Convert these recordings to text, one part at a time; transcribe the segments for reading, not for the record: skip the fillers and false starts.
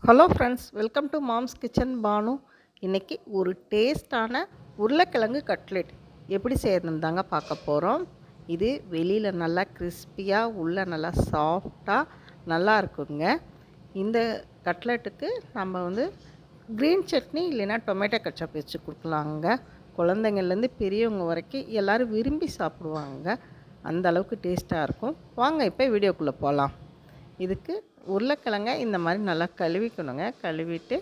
Hello friends, welcome to mom's kitchen Banu. இன்றைக்கி ஒரு டேஸ்டான உருளைக்கிழங்கு கட்லெட் எப்படி செய்யறதுன்னு தாங்க பார்க்க போகிறோம். இது வெளியில் நல்லா கிறிஸ்பியாக, உள்ளே நல்லா சாஃப்டாக நல்லா இருக்குங்க. இந்த கட்லெட்டுக்கு நம்ம க்ரீன் சட்னி இல்லைன்னா டொமேட்டோ கெச்சப் வச்சு கொடுக்கலாங்க. குழந்தைங்கள்லேருந்து பெரியவங்க வரைக்கும் எல்லோரும் விரும்பி சாப்பிடுவாங்க. அந்த அளவுக்கு டேஸ்ட்டாக இருக்கும். வாங்க இப்போ வீடியோக்குள்ளே போகலாம். இதுக்கு உருளைக்கிழங்க இந்த மாதிரி நல்லா கழுவிக்கணுங்க. கழுவிட்டு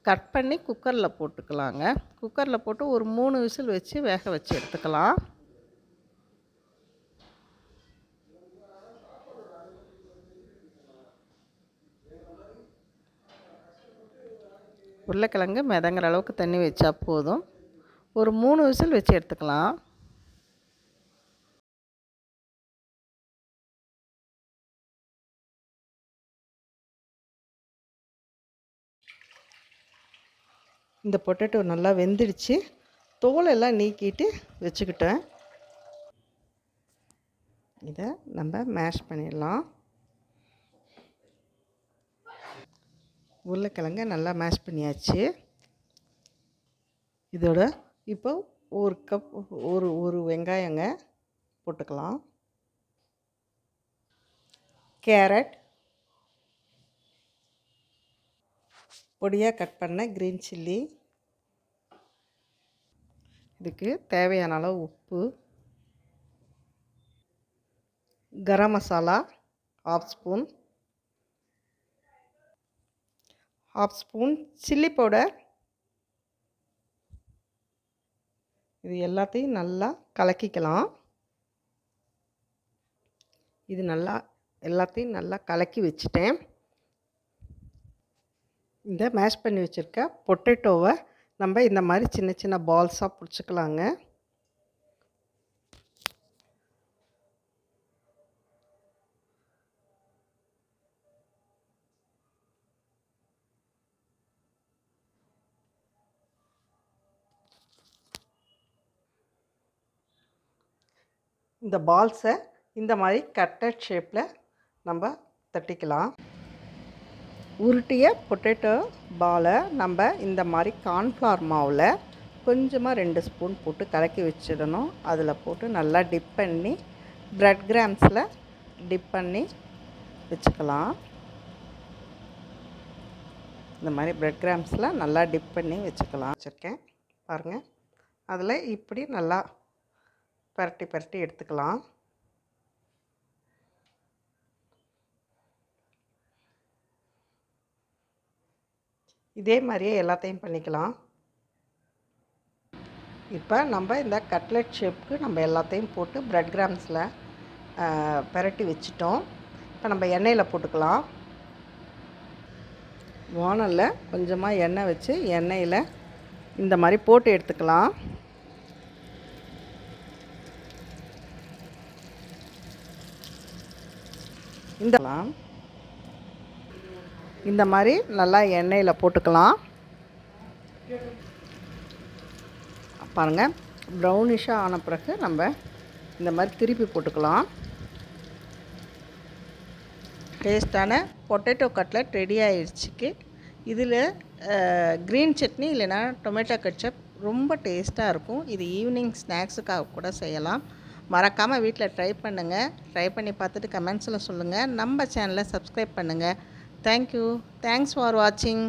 கட் பண்ணி குக்கரில் போட்டுக்கலாங்க. குக்கரில் போட்டு ஒரு 3 விசில் வச்சு வேக வச்சு எடுத்துக்கலாம். உருளைக்கிழங்கு மிதங்கிற அளவுக்கு தண்ணி வச்சா போதும். ஒரு 3 விசில் வச்சு எடுத்துக்கலாம். இந்த பொட்டேட்டோ நல்லா வெந்துடுச்சு. தோலெல்லாம் நீக்கிட்டு வச்சுக்கிட்டேன். இதை நம்ம மேஷ் பண்ணிடலாம். உருளைக்கிழங்க நல்லா மேஷ் பண்ணியாச்சு. இதோட இப்போ ஒரு கப் ஒரு வெங்காயங்க போட்டுக்கலாம். கேரட், பொடியாக கட் பண்ண க்ரீன் சில்லி, இதுக்கு தேவையான அளவு உப்பு, garam masala ½ spoon chilli powder. இது எல்லாத்தையும் நல்லா கலக்கிக்கலாம். இது எல்லாத்தையும் நல்லா கலக்கி வச்சுட்டேன். இந்த மேஷ் பண்ணி வச்சுருக்க பொட்டேட்டோவை நம்ம இந்த மாதிரி சின்ன சின்ன பால்ஸாக பிடிச்சிக்கலாங்க. இந்த பால்ஸை இந்த மாதிரி கட்டட் ஷேப்பில் நம்ம தட்டிக்கலாம். உருட்டிய பொட்டேட்டோ பாலை நம்ம இந்த மாதிரி கார்ன்ஃப்ளவர் மாவில் கொஞ்சமாக 2 ஸ்பூன் போட்டு கலக்கி வச்சிடணும். அதில் போட்டு நல்லா டிப் பண்ணி ப்ரெட் கிராம்ஸில் டிப் பண்ணி வச்சுக்கலாம். இந்த மாதிரி ப்ரெட் கிராம்ஸில் நல்லா டிப் பண்ணி வச்சுருக்கேன் பாருங்கள். அதில் இப்படி நல்லா பரட்டி எடுத்துக்கலாம். இதே மாதிரியே எல்லாத்தையும் பண்ணிக்கலாம். இப்போ நம்ம இந்த கட்லெட் ஷேப்புக்கு நம்ம எல்லாத்தையும் போட்டு ப்ரெட் கிராம்ஸில் பரட்டி வச்சிட்டோம். இப்போ நம்ம எண்ணெயில் போட்டுக்கலாம். வானலில் கொஞ்சமாக எண்ணெய் வச்சு எண்ணெயில் இந்த மாதிரி போட்டு எடுத்துக்கலாம். இந்த மாதிரி நல்லா எண்ணெயில் போட்டுக்கலாம். பாருங்கள், ப்ரௌனிஷாக ஆன பிறகு நம்ம இந்த மாதிரி திருப்பி போட்டுக்கலாம். டேஸ்டான பொட்டேட்டோ கட்லெட் ரெடி ஆயிடுச்சுக்கு. இதில் க்ரீன் சட்னி இல்லைன்னா டொமேட்டோ கெச்சப் ரொம்ப டேஸ்ட்டாக இருக்கும். இது ஈவினிங் ஸ்நாக்ஸுக்காக கூட செய்யலாம். மறக்காமல் வீட்டில் ட்ரை பண்ணுங்கள். ட்ரை பண்ணி பார்த்துட்டு கமெண்ட்ஸில் சொல்லுங்கள். நம்ம சேனலை சப்ஸ்கிரைப் பண்ணுங்கள். தேங்க்யூ. தேங்க்ஸ் ஃபார் வாட்சிங்.